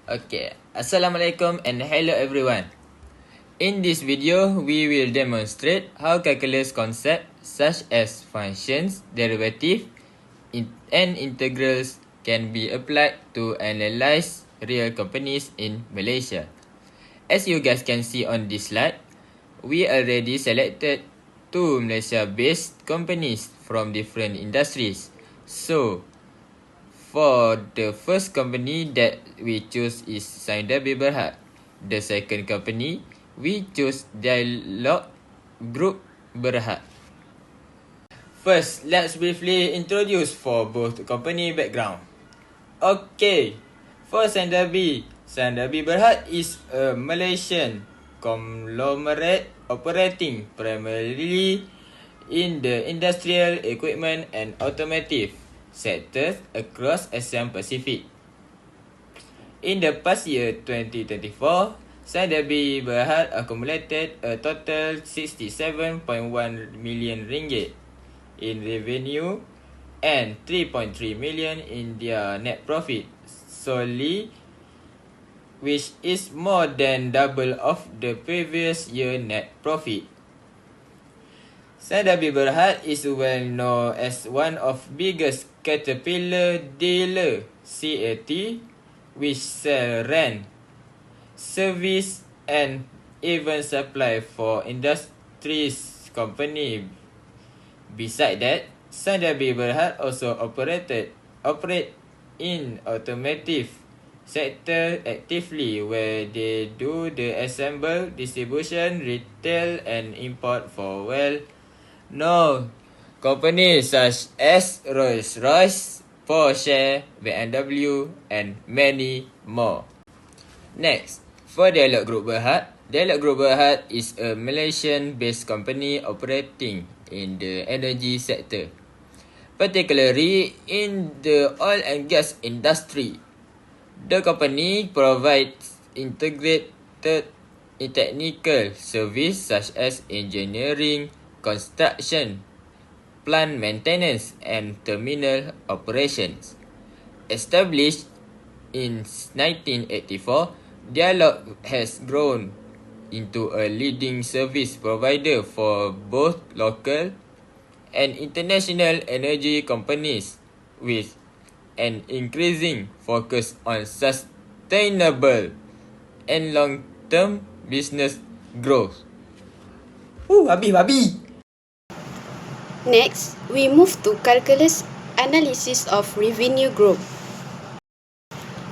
Okay, Assalamualaikum and hello everyone. In this video, we will demonstrate how calculus concepts such as functions, derivative, and integrals can be applied to analyze real companies in Malaysia. As you guys can see on this slide, we already selected two Malaysia-based companies from different industries. So, for the first company that we choose is Saindabi Berhad. The second company, we choose Dialog Group Berhad. First, let's briefly introduce for both company background. Okay, for Saindabi Berhad is a Malaysian conglomerate operating primarily in the industrial equipment and automotive sectors across Asia Pacific. In the past year 2024, Saindabi Berhad accumulated a total 67.1 million ringgit in revenue and 3.3 million in their net profit solely, which is more than double of the previous year net profit. Saindabi Berhad is well known as one of biggest caterpillar dealer CAT, which sell rent, service and even supply for industries company. Beside that, Saindabi Berhad also operate in automotive sector actively, where they do the assemble, distribution, retail and import for well-known companies such as Rolls-Royce, Porsche, BMW and many more. Next, for Dialog Group Berhad. Dialog Group Berhad is a Malaysian-based company operating in the energy sector, particularly in the oil and gas industry. The company provides integrated technical service such as engineering, construction, plant maintenance and terminal operations. Established in 1984, Dialog has grown into a leading service provider for both local and international energy companies, with an increasing focus on sustainable and long-term business growth. Babi! Next, we move to calculus analysis of revenue growth.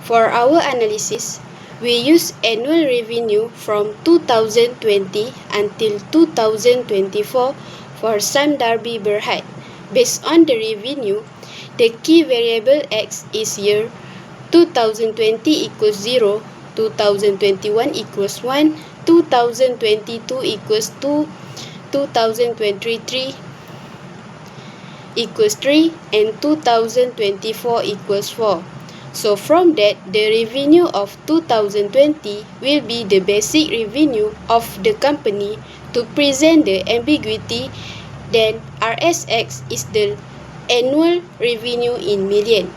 For our analysis, we use annual revenue from 2020 until 2024 for Saindabi Berhad. Based on the revenue, the key variable X is year 2020 equals 0, 2021 equals 1, 2022 equals 2, 2023 equals 3 and 2024 equals 4. So from that, the revenue of 2020 will be the basic revenue of the company. To present the ambiguity, then RSX is the annual revenue in million.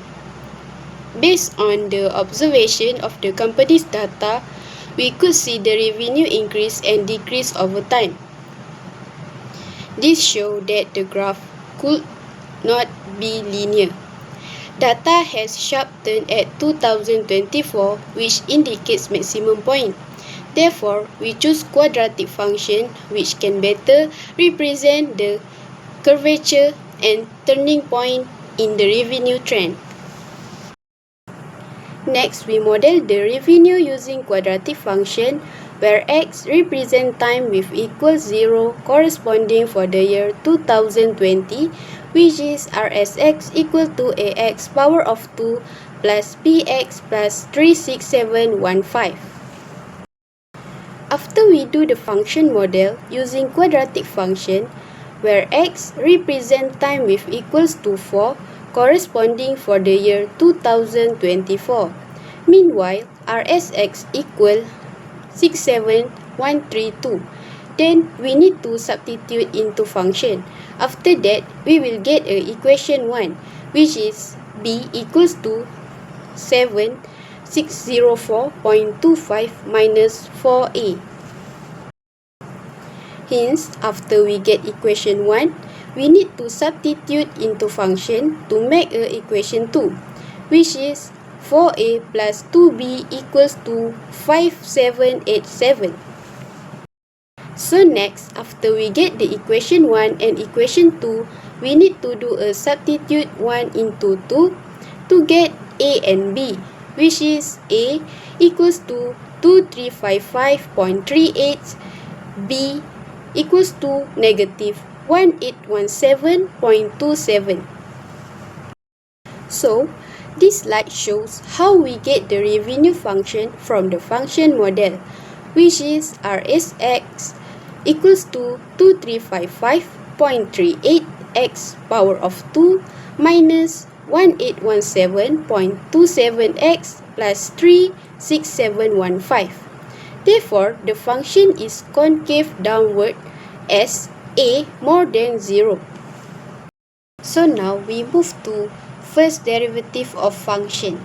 Based on the observation of the company's data, we could see the revenue increase and decrease over time. This shows that the graph could not be linear. Data has sharp turn at 2024, which indicates maximum point. Therefore, we choose quadratic function, which can better represent the curvature and turning point in the revenue trend. Next, we model the revenue using quadratic function, where x represents time with equals 0 corresponding for the year 2020, which is RSX equal to AX power of 2 plus BX plus 36715. After we do the function model using quadratic function, where x represents time with equals to 4 corresponding for the year 2024. Meanwhile, RSX equal 67132. Then we need to substitute into function. After that, we will get a equation 1, which is b equals to 7 604.25 minus 4a. Hence, after we get equation 1, we need to substitute into function to make a equation 2, which is 4a plus 2b equals to 5787. So next, after we get the equation 1 and equation 2, we need to do a substitute 1 into 2 to get a and b, which is a equals to 2355.38, b equals to negative 1817.27. So, this slide shows how we get the revenue function from the function model, which is RSX equals to 2355.38x power of 2 minus 1817.27x plus 36715. Therefore, the function is concave downward as a more than 0. So now we move to first derivative of function.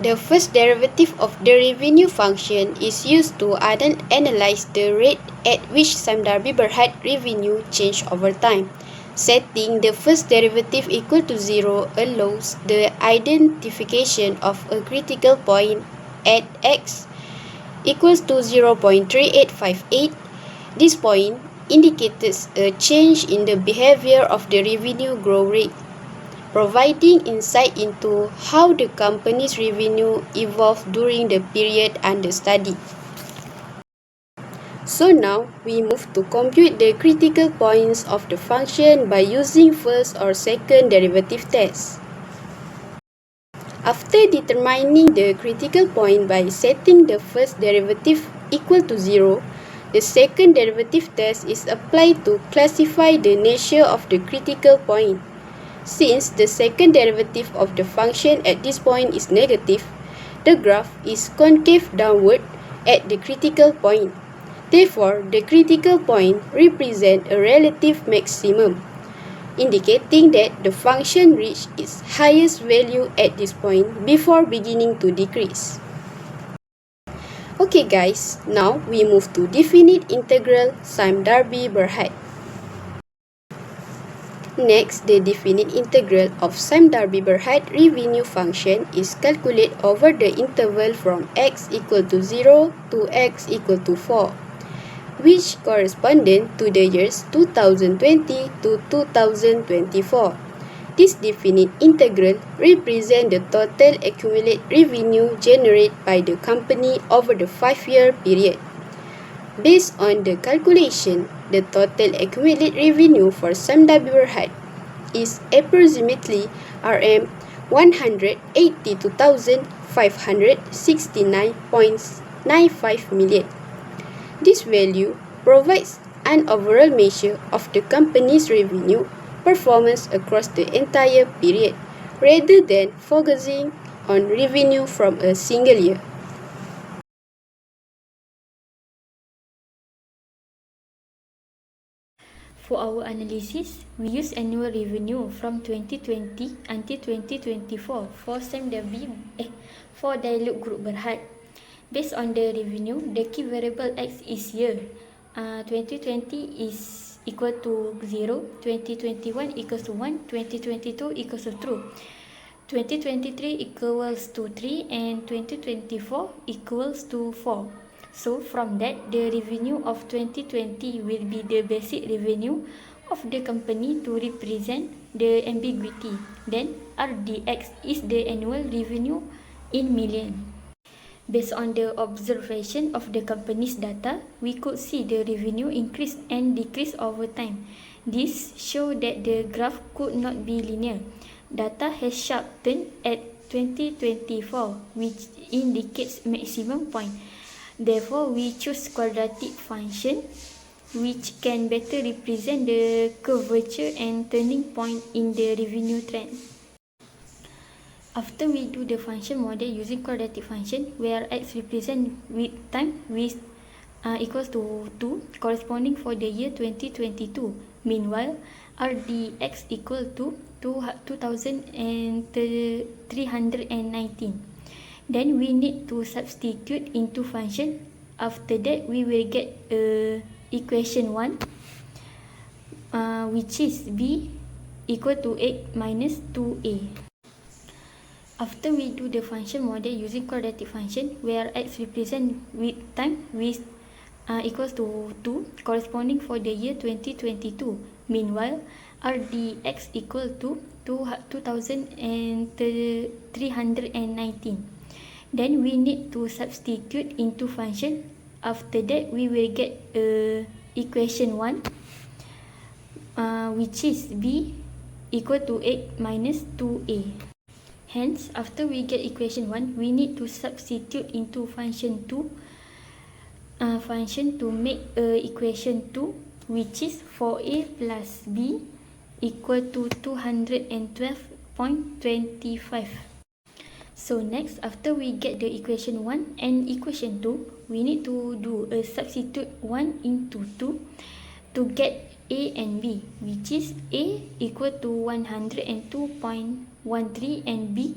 The first derivative of the revenue function is used to analyze the rate at which Sime Darby Berhad revenue change over time. Setting the first derivative equal to 0 allows the identification of a critical point at x equals to 0.3858. This point indicates a change in the behavior of the revenue growth rate, providing insight into how the company's revenue evolved during the period under study. So now, we move to compute the critical points of the function by using first or second derivative test. After determining the critical point by setting the first derivative equal to 0, the second derivative test is applied to classify the nature of the critical point. Since the second derivative of the function at this point is negative, the graph is concave downward at the critical point. Therefore, the critical point represents a relative maximum, indicating that the function reached its highest value at this point before beginning to decrease. Okay guys, now we move to definite integral Sime Darby Berhad. Next, the definite integral of Sime Darby Berhad revenue function is calculated over the interval from x equal to 0 to x equal to 4, which corresponded to the years 2020 to 2024. This definite integral represents the total accumulated revenue generated by the company over the 5-year period. Based on the calculation, the total accumulated revenue for Sime Darby Berhad is approximately Rm 182,569.95 million. This value provides an overall measure of the company's revenue performance across the entire period, rather than focusing on revenue from a single year. For our analysis, we use annual revenue from 2020 until 2024 for for Dialog Group Berhad. Based on the revenue, the key variable X is year. 2020 is equal to 0, 2021 equals to 1, 2022 equals to 2, 2023 equals to 3, and 2024 equals to 4. So from that, the revenue of 2020 will be the basic revenue of the company to represent the ambiguity. Then RDX is the annual revenue in million. Based on the observation of the company's data, we could see the revenue increase and decrease over time. This shows that the graph could not be linear. Data has sharp turn at 2024, which indicates maximum point. Therefore, we choose quadratic function, which can better represent the curvature and turning point in the revenue trend. After we do the function model using quadratic function, where x represent with time with equals to 2, corresponding for the year 2022. Meanwhile, RDX equal to 2,319. Then we need to substitute into function. After that, we will get equation 1, which is b equal to 8 minus 2a. After we do the function model using quadratic function, where x represent with time with equals to 2, corresponding for the year 2022. Meanwhile, r dx equal to 2,319. Then we need to substitute into function. After that, we will get equation 1, which is b equal to 8 minus 2a. Hence, after we get equation 1, we need to substitute into function 2, function to make equation 2, which is 4a plus b equal to 212.25. So next, after we get the equation 1 and equation 2, we need to do a substitute 1 into 2 to get a and b, which is a equal to 102.13 and b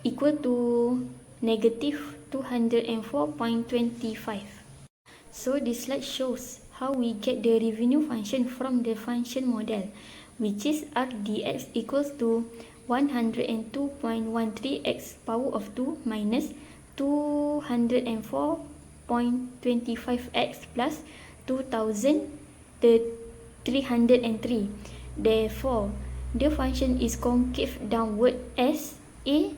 equal to negative 204.25. So this slide shows how we get the revenue function from the function model, which is r dx equals to 102.13x power of 2 minus 204.25x plus 2,303. Therefore, the function is concave downward as a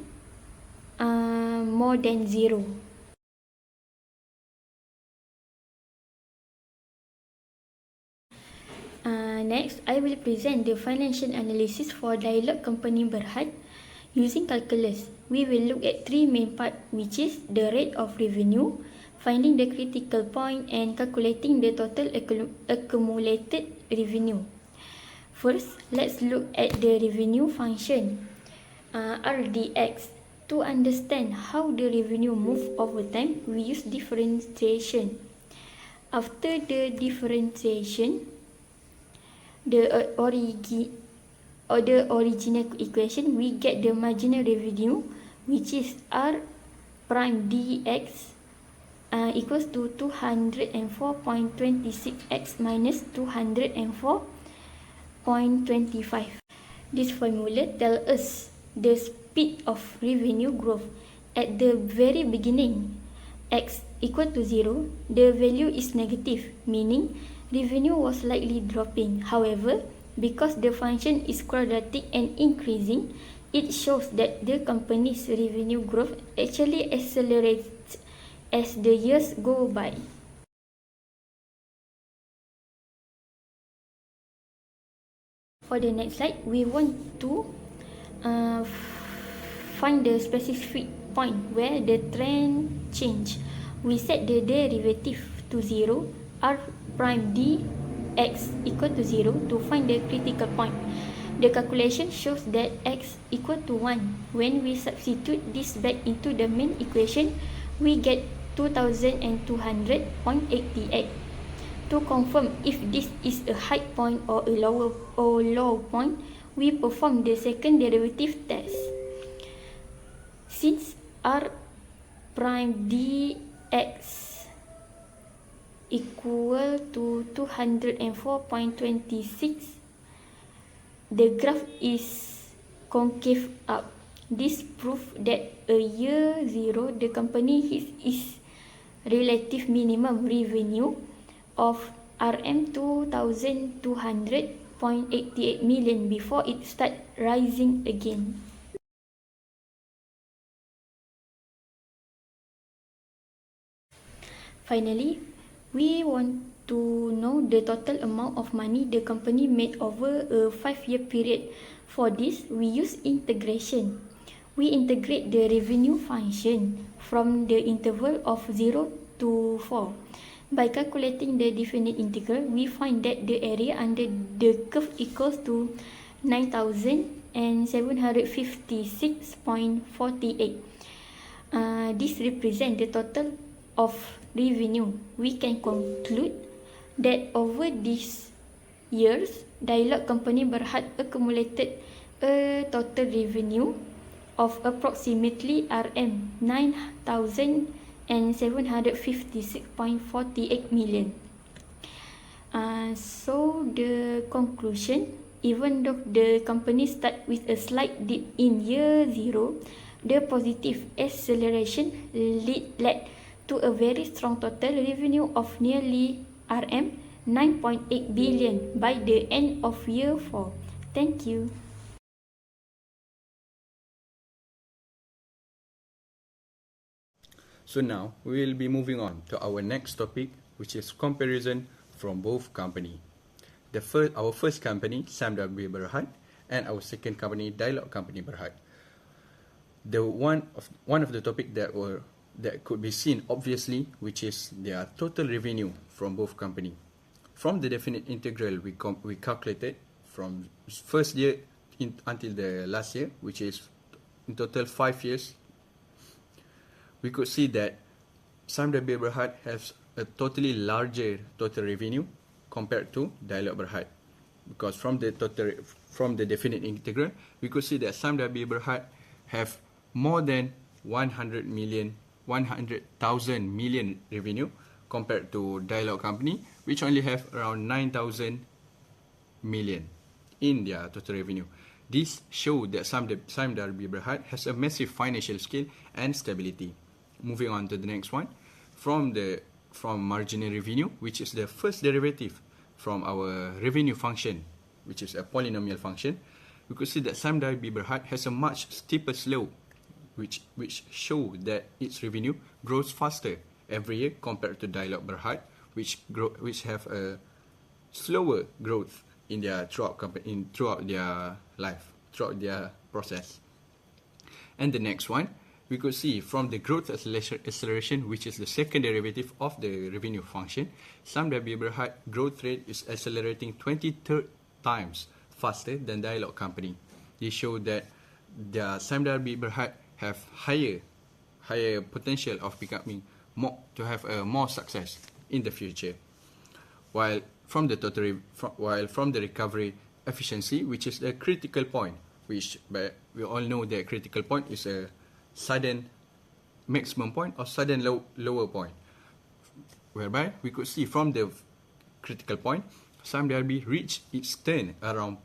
more than 0. Next, I will present the financial analysis for Dialog Company Berhad using calculus. We will look at three main parts, which is the rate of revenue, finding the critical point, and calculating the total accumulated revenue. First, let's look at the revenue function, RDX. To understand how the revenue move over time, we use differentiation. After the differentiation, the original equation, we get the marginal revenue, which is r prime dx equals to 204.26x minus 204.25. This formula tells us the speed of revenue growth. At the very beginning, x equal to 0, the value is negative, meaning revenue was slightly dropping. However, because the function is quadratic and increasing, it shows that the company's revenue growth actually accelerates as the years go by. For the next slide, we want to find the specific point where the trend change. We set the derivative to 0, r prime dx equal to 0 to find the critical point. The calculation shows that x equal to 1. When we substitute this back into the main equation, we get 2,200.88. To confirm if this is a high point or a low point, we perform the second derivative test. Since r prime dx equal to 204.26, the graph is concave up. This proves that a year 0, the company hits its relative minimum revenue of Rm 2,200.88 million before it starts rising again. Finally, we want to know the total amount of money the company made over a 5-year period. For this, we use integration. We integrate the revenue function from the interval of 0 to 4. By calculating the definite integral, we find that the area under the curve equals to 9,756.48. This represents the total of revenue. We can conclude that over these years, Dialog Company Berhad accumulated a total revenue of approximately RM 9,756.48 million. So the conclusion, even though the company start with a slight dip in year 0, the positive acceleration led to a very strong total revenue of nearly RM 9.8 billion by the end of year 4. Thank you. So now we will be moving on to our next topic, which is comparison from both company. Our first company, SMW Berhad, and our second company, Dialog Company Berhad. The one of the topic that could be seen obviously, which is their total revenue from both company. From the definite integral, we calculated from first year until the last year, which is in total 5 years. We could see that SMW Berhad has a totally larger total revenue compared to Dialog Berhad, because from the definite integral, we could see that SMW Berhad have more than 100,000 million revenue compared to Dialog Company, which only have around 9,000 million in their total revenue. This shows that SMW Berhad has a massive financial scale and stability. Moving on to the next one, from marginal revenue, which is the first derivative from our revenue function, which is a polynomial function, we could see that SMW Berhad has a much steeper slope, which show that its revenue grows faster every year compared to Dialog Berhad, which have a slower growth in their throughout their life, throughout their process. And the next one, we could see from the growth acceleration, which is the second derivative of the revenue function, SMW Berhad growth rate is accelerating 23 times faster than Dialog Company. They show that the SMW Berhad have higher potential of becoming more success in the future. While from the recovery efficiency, which is the critical point, which we all know that critical point is a sudden maximum point or sudden lower point, whereby we could see from the critical point, SMW reached its turn around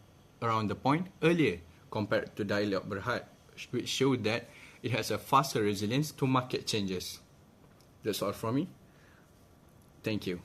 the point earlier compared to Dialog Berhad, which showed that it has a faster resilience to market changes. That's all from me. Thank you.